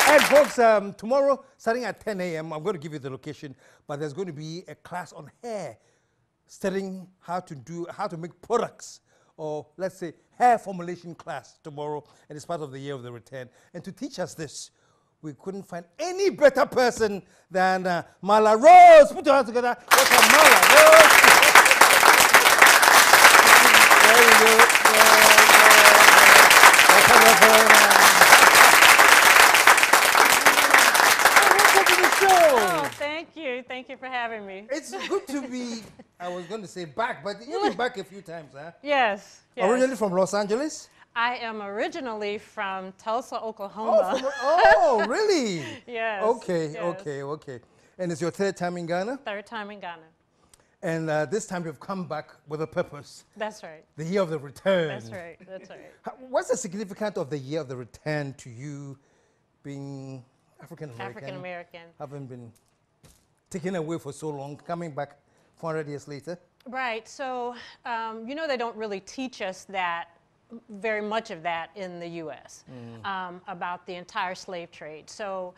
And folks, tomorrow, starting at 10 a.m., I'm going to give you the location, but there's going to be a class on hair, studying how to make products, or let's say hair formulation class tomorrow, and it's part of the year of the return. And to teach us this, we couldn't find any better person than Mala Rhodes. Put your hands together. Welcome, Mala Rhodes. There we go. Oh, thank you. Thank you for having me. It's good to be, I was going to say back, but you've been back a few times, huh? Yes. Originally from Los Angeles? I am originally from Tulsa, Oklahoma. Oh, really? Yes. Okay, yes. okay. And it's your third time in Ghana? Third time in Ghana. And this time you've come back with a purpose. That's right. The year of the return. That's right. What's the significance of the year of the return to you being African-American? African-American. Having been taken away for so long, coming back 400 years later? Right. So, you know, they don't really teach us that, very much of that in the U.S. About the entire slave trade. So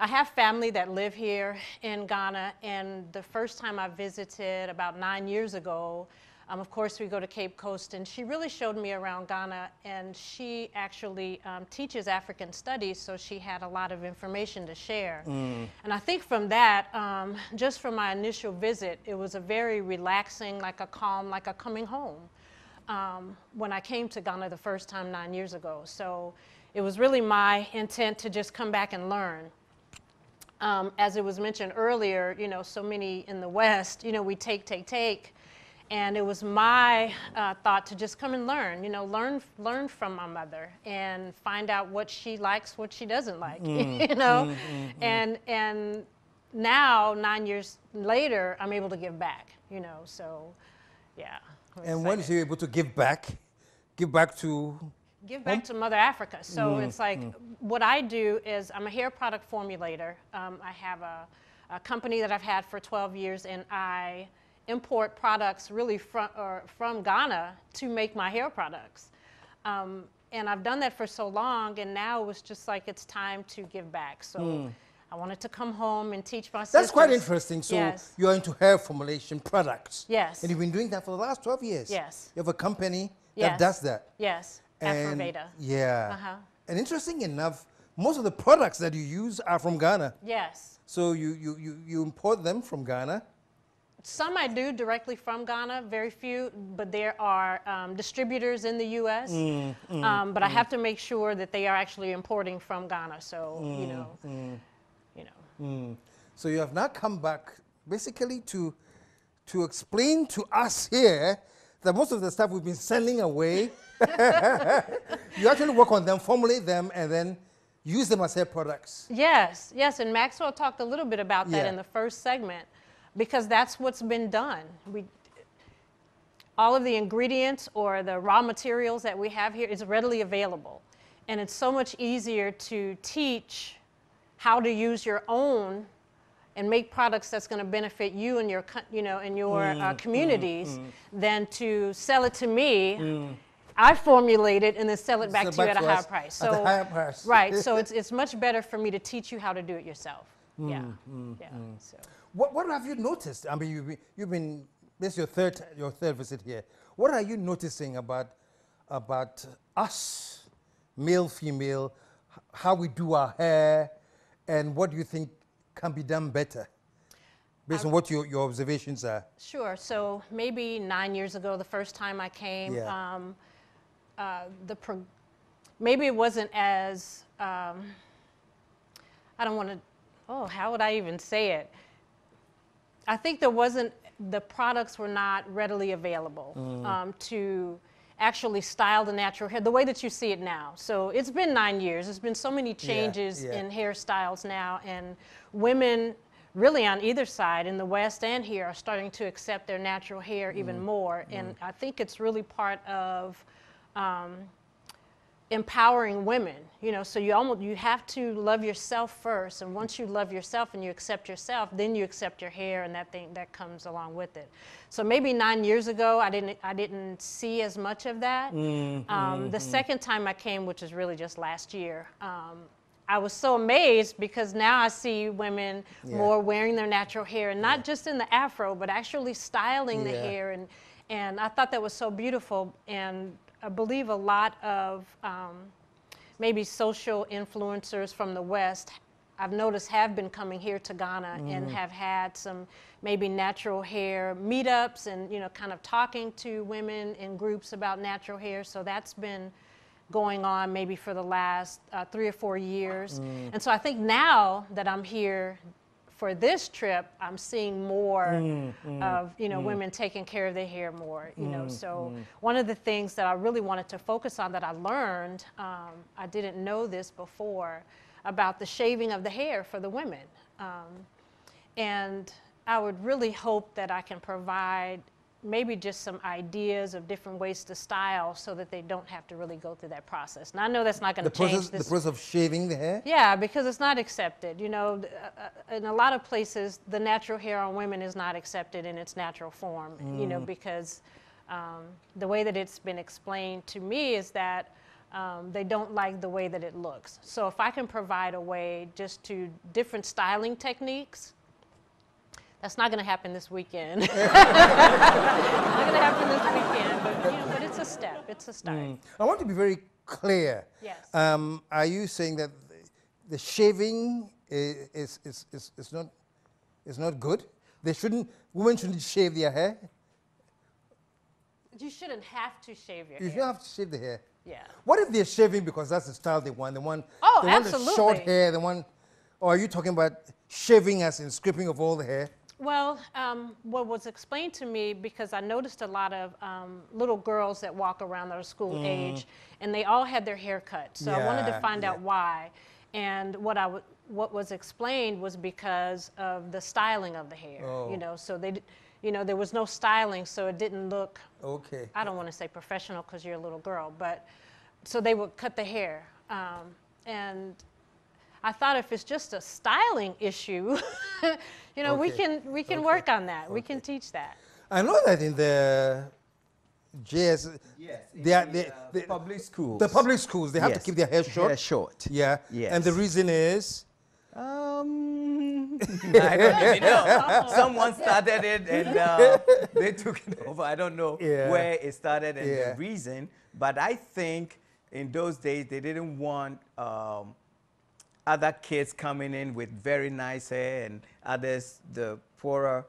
I have family that live here in Ghana, and the first time I visited about 9 years ago, of course, we go to Cape Coast, and she really showed me around Ghana, and she actually teaches African studies, so she had a lot of information to share. And I think from that, just from my initial visit, it was a very relaxing, like a calm, like a coming home when I came to Ghana the first time 9 years ago. So it was really my intent to just come back and learn. As it was mentioned earlier, you know, so many in the West, you know, we take. And it was my thought to just come and learn, you know, learn from my mother and find out what she likes, what she doesn't like, you know. And now, 9 years later, I'm able to give back, you know, so yeah. And when you're able to give back to? Give back to Mother Africa. So it's like, what I do is I'm a hair product formulator. I have a company that I've had for 12 years, and I import products really from Ghana to make my hair products. And I've done that for so long, and now it was just like it's time to give back. So I wanted to come home and teach my sisters. That's quite interesting. So yes. You're into hair formulation products. Yes. And you've been doing that for the last 12 years. Yes. You have a company yes. that does that. Yes. And Afroveda. yeah. And interesting enough, most of the products that you use are from Ghana. Yes. So you import them from Ghana? Some I do directly from Ghana, very few, but there are distributors in the U.S. But I have to make sure that they are actually importing from Ghana. So you know. So you have now come back basically to explain to us here that most of the stuff we've been sending away, you actually work on them, formulate them, and then use them as hair products. Yes, and Maxwell talked a little bit about that in the first segment, because that's what's been done. All of the ingredients or the raw materials that we have here is readily available, and it's so much easier to teach how to use your own and make products that's going to benefit you and your, communities than to sell it to me. I formulate it and then sell it back to you at a higher price. So, at a higher price. Right. So it's much better for me to teach you how to do it yourself. So. What have you noticed? I mean, you've been this is your third visit here. What are you noticing about us, male, female, how we do our hair, and what do you think can be done better, based on what your observations are? Sure. So maybe 9 years ago, the first time I came, maybe it wasn't as, I don't want to, how would I even say it? I think the products were not readily available to actually style the natural hair the way that you see it now. So it's been 9 years. There's been so many changes in hairstyles now, and women really on either side, in the West and here, are starting to accept their natural hair even more. And I think it's really part of empowering women, you know, so you have to love yourself first, and once you love yourself and you accept yourself, then you accept your hair and that thing that comes along with it. So maybe 9 years ago I didn't see as much of that. The second time I came, which is really just last year, I was so amazed because now I see women more wearing their natural hair, and not just in the afro, but actually styling the hair, and I thought that was so beautiful. And I believe a lot of maybe social influencers from the West, I've noticed, have been coming here to Ghana and have had some maybe natural hair meetups, and, you know, kind of talking to women in groups about natural hair. So that's been going on maybe for the last 3 or 4 years. And so I think now that I'm here for this trip, I'm seeing more of, you know, women taking care of their hair more, you know. So one of the things that I really wanted to focus on that I learned, I didn't know this before, about the shaving of the hair for the women. And I would really hope that I can provide maybe just some ideas of different ways to style so that they don't have to really go through that process. And I know that's not going to change this. The process of shaving the hair? Yeah, because it's not accepted. You know, in a lot of places, the natural hair on women is not accepted in its natural form, you know, because the way that it's been explained to me is that they don't like the way that it looks. So if I can provide a way just to different styling techniques, that's not going to happen this weekend. It's not going to happen this weekend, but, you know, but it's a step. It's a start. I want to be very clear. Yes. Are you saying that the shaving is not good? Women shouldn't shave their hair? You shouldn't have to shave your hair. You shouldn't have to shave the hair. Yeah. What if they're shaving because that's the style they want? They want absolutely. the short hair. Or are you talking about shaving as in stripping of all the hair? Well, what was explained to me, because I noticed a lot of little girls that walk around that are school age, and they all had their hair cut. So I wanted to find out why. And what was explained was because of the styling of the hair. You know, so there was no styling, so it didn't look. Okay. I don't want to say professional because you're a little girl, but so they would cut the hair, and I thought if it's just a styling issue, you know, we can work on that. We can teach that. I know that in the JS, the public schools. The public schools, they have to keep their hair short. Hair short. Yeah. Yes. And the reason is? I don't even know. Someone started it and they took it over. I don't know where it started and the reason, but I think in those days they didn't want other kids coming in with very nice hair and others, the poorer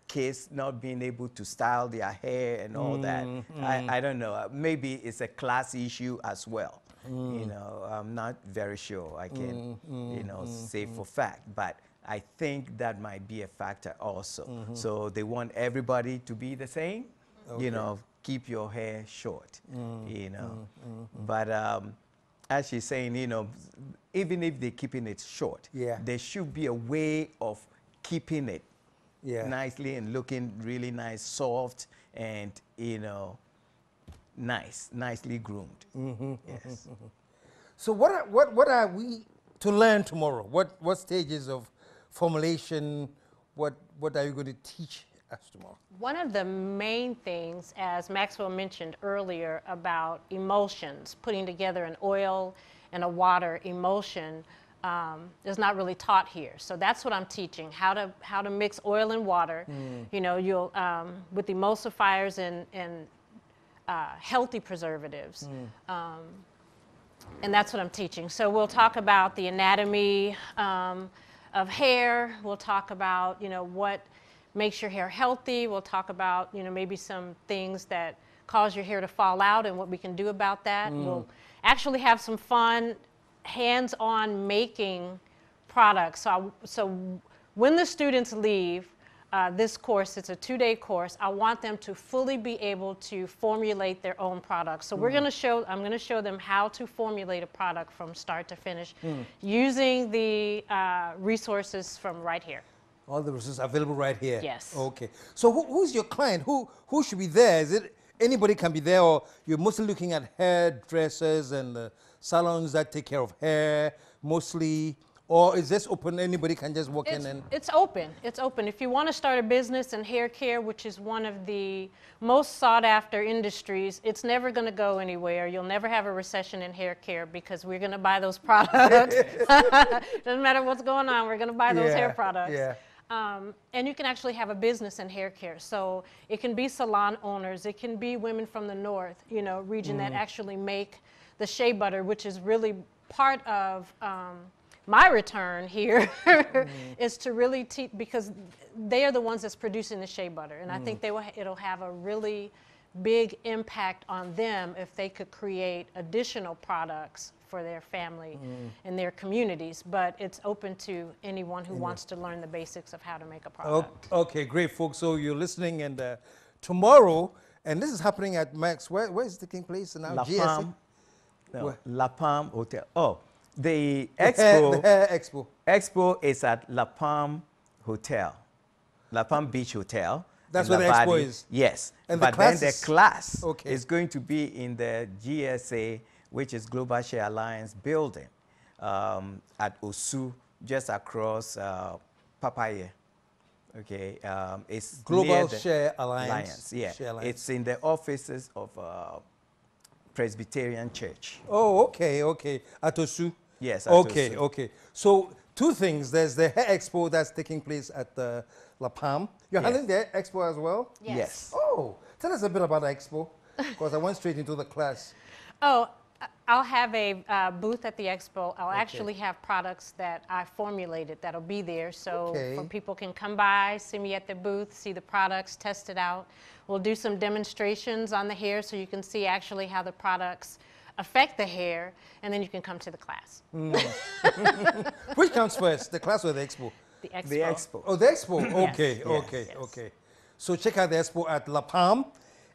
kids, not being able to style their hair and all that. I don't know. Maybe it's a class issue as well. You know, I'm not very sure. I can, you know, say for fact, but I think that might be a factor also. So they want everybody to be the same. You know, keep your hair short. You know, but as she's saying, you know, even if they're keeping it short, there should be a way of keeping it nicely and looking really nice, soft, and, you know, nicely groomed. Yes. So what are we to learn tomorrow? What stages of formulation, what are you going to teach us tomorrow? One of the main things, as Maxwell mentioned earlier, about emulsions, putting together an oil and a water emulsion, is not really taught here. So that's what I'm teaching, how to mix oil and water. You know, you'll with emulsifiers and healthy preservatives. And that's what I'm teaching. So we'll talk about the anatomy of hair. We'll talk about, you know, what makes your hair healthy. We'll talk about, you know, maybe some things that cause your hair to fall out and what we can do about that. We'll actually have some fun hands-on making products. So when the students leave this course, it's a 2-day course, I want them to fully be able to formulate their own products. So I'm going to show them how to formulate a product from start to finish using the resources from right here. All the resources available right here? Yes. Okay. So who's your client? Who should be there? Is it anybody can be there, or you're mostly looking at hairdressers and salons that take care of hair mostly, or is this open? Anybody can just walk in and... It's open. It's open. If you want to start a business in hair care, which is one of the most sought after industries, it's never going to go anywhere. You'll never have a recession in hair care because we're going to buy those products. Doesn't matter what's going on, we're going to buy those hair products. Yeah. And you can actually have a business in hair care. So it can be salon owners, it can be women from the north, you know, region that actually make the shea butter, which is really part of my return here is to really teach, because they are the ones that's producing the shea butter. And I think it'll have a really big impact on them if they could create additional products for their family and their communities. But it's open to anyone who wants to learn the basics of how to make a product. Okay, great, folks. So you're listening, and tomorrow, and this is happening at Maxwell. Where is it taking place now? La GSA? Palm. No, La Palm Hotel. Oh, the expo. The hair expo. Expo is at La Palm Hotel, La Palm Beach Hotel. That's where the expo is. Yes, And but the then the class Okay. is going to be in the GSA, which is Global Share Alliance building, at Osu, just across Papaya. Okay, it's Global near the Share Alliance. Yeah, Share Alliance. it's in the offices of Presbyterian Church. Oh, okay, okay. At Osu. Yes. At Okay, Osu. okay. So two things. There's the hair expo that's taking place at La Palm. You're handling the expo as well? Yes. Oh, tell us a bit about the expo, because I went straight into the class. Oh, I'll have a booth at the expo. I'll actually have products that I formulated that'll be there. So people can come by, see me at the booth, see the products, test it out. We'll do some demonstrations on the hair so you can see actually how the products affect the hair, and then you can come to the class. Which comes first, the class or the expo? The expo. The expo. Oh, the expo. Yes. Okay, Yes. okay, Yes. okay. So check out the expo at La Palm,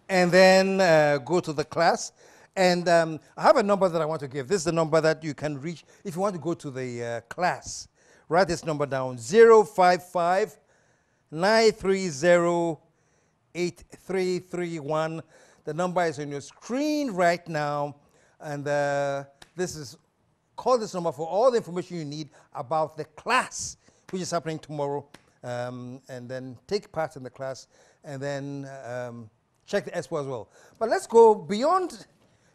and then go to the class. And I have a number that I want to give. This is the number that you can reach if you want to go to the class. Write this number down: 055 930 8331. The number is on your screen right now, and call this number for all the information you need about the class, which is happening tomorrow, and then take part in the class, and then check the expo as well. But let's go beyond.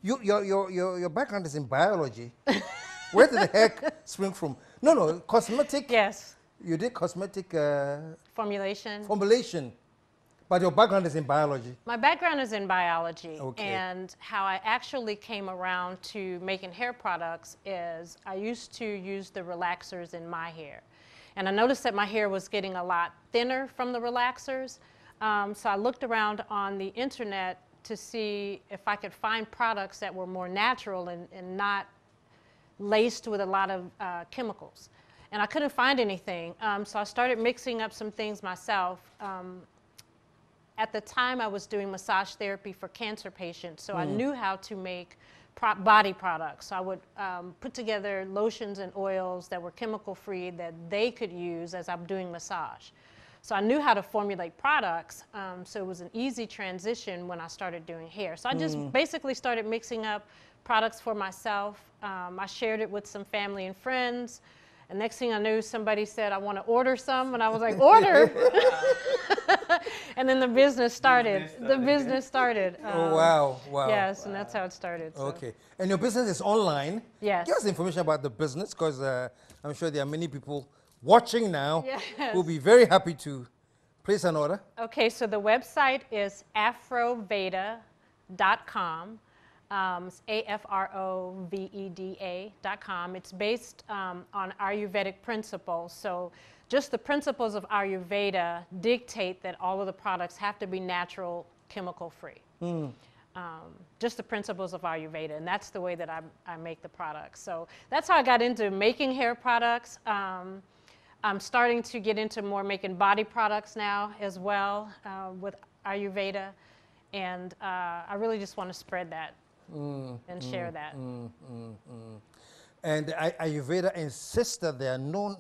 Your background is in biology. Where did the hair spring from? No, cosmetic. Yes. You did cosmetic Formulation. But your background is in biology. My background is in biology, Okay. and how I actually came around to making hair products is I used to use the relaxers in my hair. And I noticed that my hair was getting a lot thinner from the relaxers. So I looked around on the internet to see if I could find products that were more natural and not laced with a lot of chemicals. And I couldn't find anything. So I started mixing up some things myself. At the time, I was doing massage therapy for cancer patients, so I knew how to make body products. So I would put together lotions and oils that were chemical-free that they could use as I'm doing massage. So I knew how to formulate products, so it was an easy transition when I started doing hair. So I just basically started mixing up products for myself. I shared it with some family and friends. And next thing I knew, somebody said, I want to order some. And I was like, order? And then the business started. The business started. Oh, wow. Yes, and that's how it started. So. Okay. And your business is online. Yes. Give us information about the business, because I'm sure there are many people watching now who'll be very happy to place an order. Okay, so the website is afroveda.com. It's AFROVEDA.com. It's based on Ayurvedic principles. So just the principles of Ayurveda dictate that all of the products have to be natural, chemical-free. Just the principles of Ayurveda, and that's the way that I make the products. So that's how I got into making hair products. I'm starting to get into more making body products now as well with Ayurveda, and I really just want to spread that and share that. And Ayurveda insists that there are no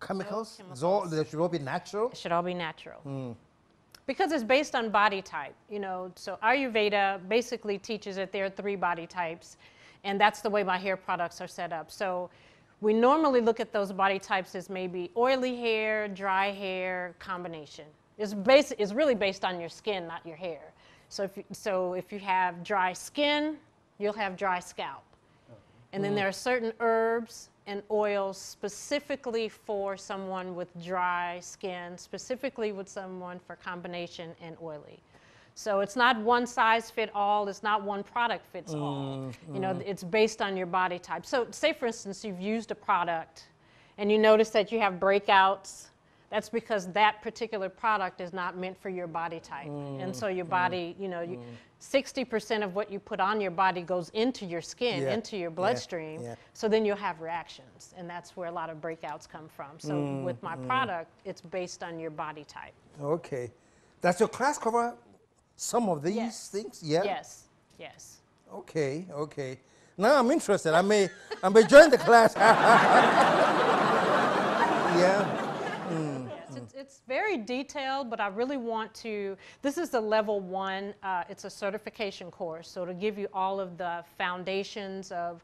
chemicals. No chemicals. They should all be natural. It should all be natural. Because it's based on body type, you know. So Ayurveda basically teaches that there are 3 body types, and that's the way my hair products are set up. So we normally look at those body types as maybe oily hair, dry hair, combination. It's really based on your skin, not your hair. So if you have dry skin, you'll have dry scalp. And then there are certain herbs and oils specifically for someone with dry skin, specifically with someone for combination and oily. So it's not one size fit all, it's not one product fits all. You know, it's based on your body type. So say for instance, you've used a product and you notice that you have breakouts. That's because that particular product is not meant for your body type. And so your body, you know, 60% of what you put on your body goes into your skin, into your bloodstream. So then you'll have reactions. And that's where a lot of breakouts come from. So with my product, it's based on your body type. Okay. Does your class cover some of these things? Yeah? Yes, yes. Okay, okay. Now I'm interested. I may join the class. Yeah. Yes, it's very detailed, but I really want to, this is the level 1, it's a certification course, so to give you all of the foundations of,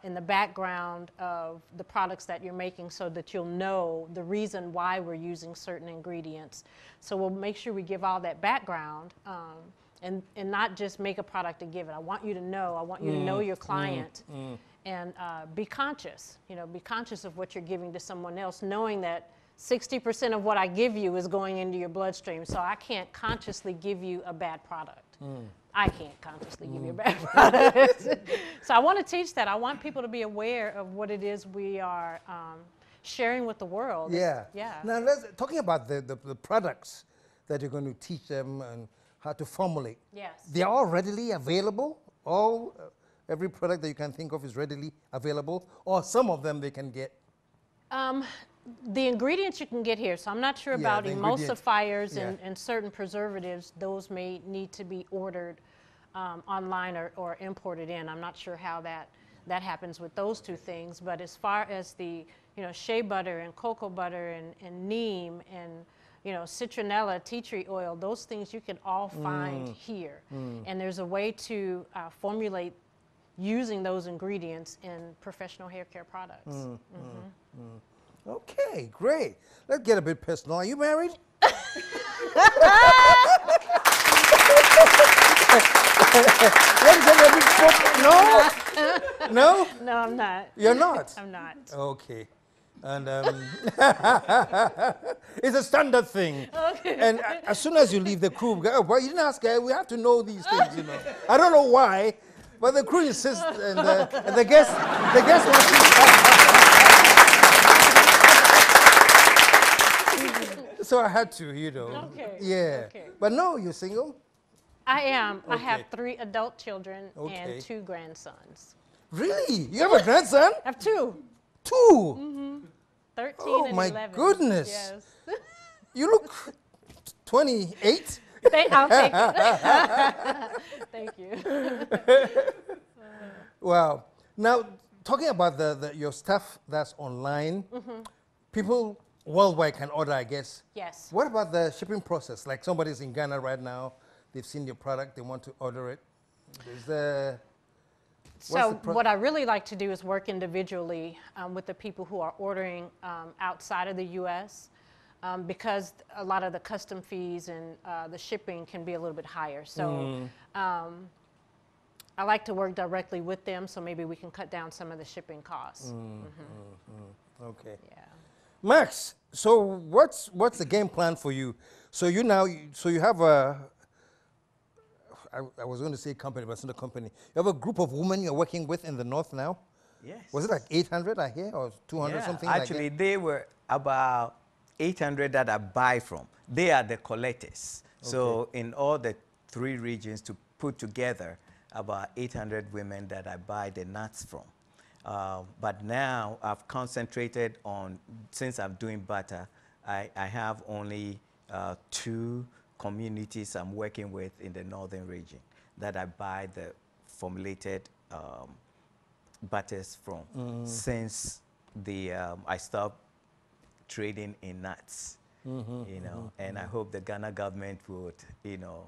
in the background of the products that you're making so that you'll know the reason why we're using certain ingredients. So we'll make sure we give all that background and not just make a product to give it. I want you to know your client and be conscious, you know, be conscious of what you're giving to someone else, knowing that 60% of what I give you is going into your bloodstream, so I can't consciously give you a bad product. I can't consciously give you a bad product. So I want to teach that. I want people to be aware of what it is we are sharing with the world. Yeah. Yeah. Now, talking about the products that you're going to teach them and how to formulate. Yes. They're all readily available? Every product that you can think of is readily available? Or some of them they can get? The ingredients you can get here, so I'm not sure about emulsifiers and certain preservatives. Those may need to be ordered online or imported in. I'm not sure how that happens with those 2 things. But as far as the, you know, shea butter and cocoa butter and neem and, you know, citronella, tea tree oil, those things you can all find here. And there's a way to formulate using those ingredients in professional hair care products. Okay, great. Let's get a bit personal. Are you married? No? No? No, I'm not. You're not? I'm not. Okay. And it's a standard thing. Okay. And as soon as you leave the crew, well, you didn't ask, we have to know these things, you know. I don't know why, but the crew insists, and the guests want to. So I had to, you know. Okay. Yeah. Okay. But no, you're single? I am. Okay. I have 3 adult children and 2 grandsons. Really? You have a grandson? I have 2. 2? 13 oh, and my 11. Goodness. Yes. You look 28. I'll take it. Thank you. Wow. Now, talking about your stuff that's online, people worldwide can order, I guess. Yes. What about the shipping process? Like somebody's in Ghana right now, they've seen your product, they want to order it. So what I really like to do is work individually with the people who are ordering outside of the U.S. Because a lot of the custom fees and the shipping can be a little bit higher. So I like to work directly with them, so maybe we can cut down some of the shipping costs. Okay. Yeah. Max, so what's the game plan for you? So you have I was going to say company, but it's not a company. You have a group of women you're working with in the north now? Yes. Was it like 800 I hear, or 200 something like that? Actually, they were about 800 that I buy from. They are the collectors. Okay. So in all the 3 regions to put together, about 800 women that I buy the nuts from. But now I've concentrated on, since I'm doing butter, I have only 2 communities I'm working with in the northern region that I buy the formulated butters from since I stopped trading in nuts. you know, and I hope the Ghana government would, you know,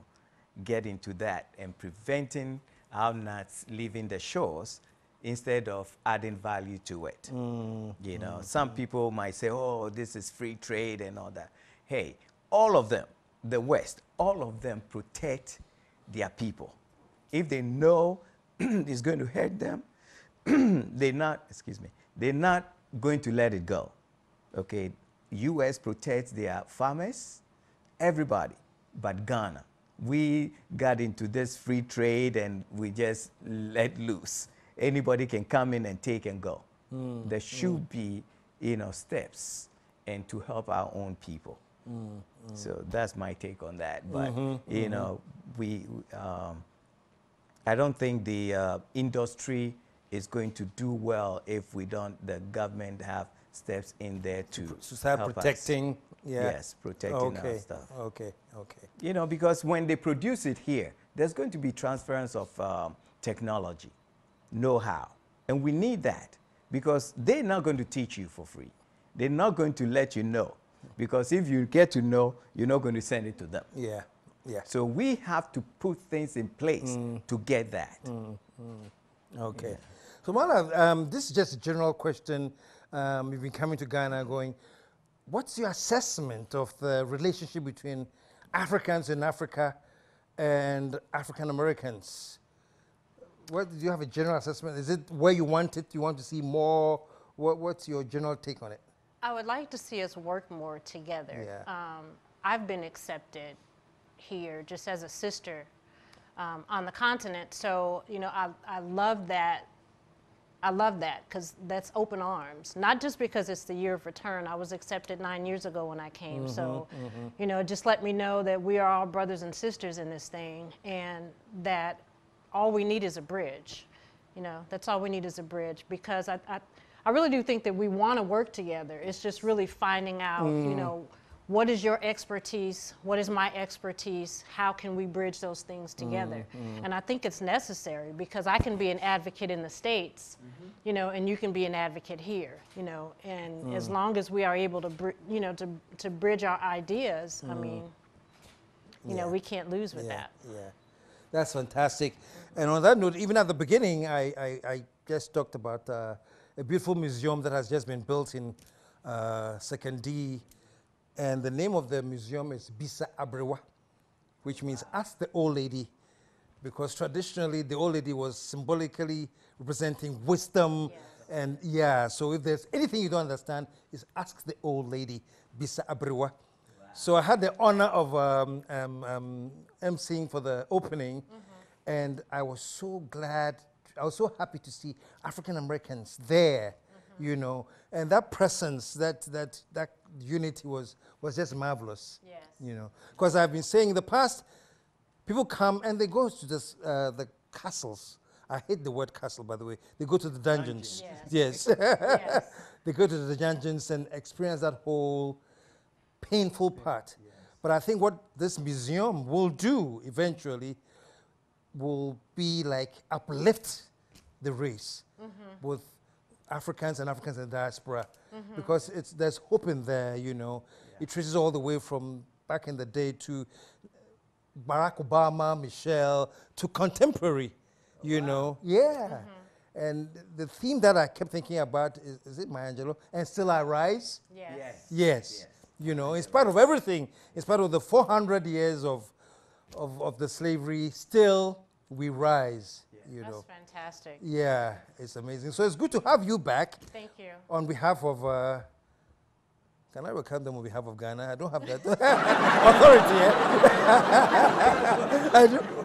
get into that and preventing our nuts leaving the shores instead of adding value to it. You know, some people might say, oh, this is free trade and all that. Hey, all of them, the West, all of them protect their people. If they know it's going to hurt them, they're not going to let it go. Okay, U.S. protects their farmers, everybody, but Ghana. We got into this free trade and we just let loose. Anybody can come in and take and go. There should be, you know, steps and to help our own people. So that's my take on that. But you know, I don't think the industry is going to do well if we don't. The government have steps in there to start help protecting. Us. Yeah. Yes, protecting our stuff. Okay. You know, because when they produce it here, there's going to be transference of technology, know-how, and we need that because they're not going to teach you for free. They're not going to let you know, because if you get to know, you're not going to send it to them. Yeah. So we have to put things in place to get that. Okay. Yeah. So Mala, this is just a general question. You've been coming to Ghana going, what's your assessment of the relationship between Africans in Africa and African Americans? Do you have a general assessment? Is it where you want it? You want to see more? What's your general take on it? I would like to see us work more together. Yeah. I've been accepted here just as a sister on the continent. So, you know, I love that. I love that because that's open arms, not just because it's the year of return. I was accepted 9 years ago when I came. So, you know, just let me know that we are all brothers and sisters in this thing and that all we need is a bridge. You know, that's all we need is a bridge, because I really do think that we want to work together. It's just really finding out, you know, what is your expertise? What is my expertise? How can we bridge those things together? And I think it's necessary, because I can be an advocate in the States, you know, and you can be an advocate here, you know, and as long as we are able to, you know, to bridge our ideas, I mean, you know, we can't lose with that. Yeah, that's fantastic. And on that note, even at the beginning, I just talked about a beautiful museum that has just been built in Second D. And the name of the museum is Bisa Abrewa, which means ask the old lady, because traditionally the old lady was symbolically representing wisdom. And so if there's anything you don't understand, is ask the old lady, Bisa Abrewa. So I had the honor of emceeing for the opening, and I was so glad, I was so happy to see African Americans there, you know, and that presence, that unity was just marvelous. You know, because I've been saying in the past, people come and they go to this, the castles. I hate the word castle, by the way. They go to the dungeons. Yes. They go to the dungeons and experience that whole painful part. But I think what this museum will do eventually will be like uplift the race with Africans and Africans in diaspora, because there's hope in there, you know. It traces all the way from back in the day to Barack Obama, Michelle, to contemporary, you know. And the theme that I kept thinking about is it Maya Angelou? And Still I Rise? Yes. You know, in spite of everything, in spite of the 400 years of the slavery, still we rise. You know. That's fantastic. Yeah, it's amazing. So it's good to have you back. Thank you. On behalf of, can I welcome them on behalf of Ghana? I don't have that authority.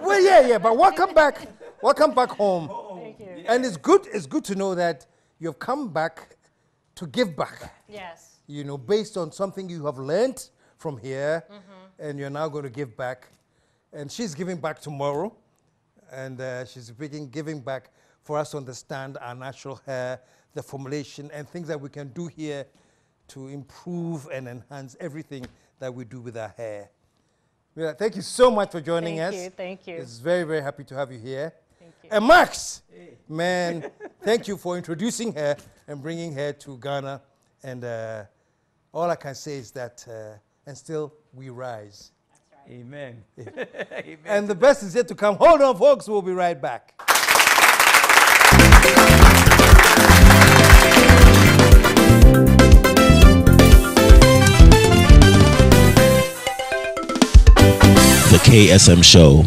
Well, but welcome back. Welcome back home. Thank you. And it's good to know that you've come back to give back. Yes. You know, based on something you have learned from here, and you're now going to give back. And she's giving back tomorrow. And she's giving back for us to understand our natural hair, the formulation, and things that we can do here to improve and enhance everything that we do with our hair. Yeah, thank you so much for joining us. Thank you. It's very, very happy to have you here. Thank you. And Max, man, thank you for introducing her and bringing her to Ghana. And all I can say is that, and still we rise. That's right. Amen. Amen. And the best is yet to come. Hold on, folks. We'll be right back. The KSM Show.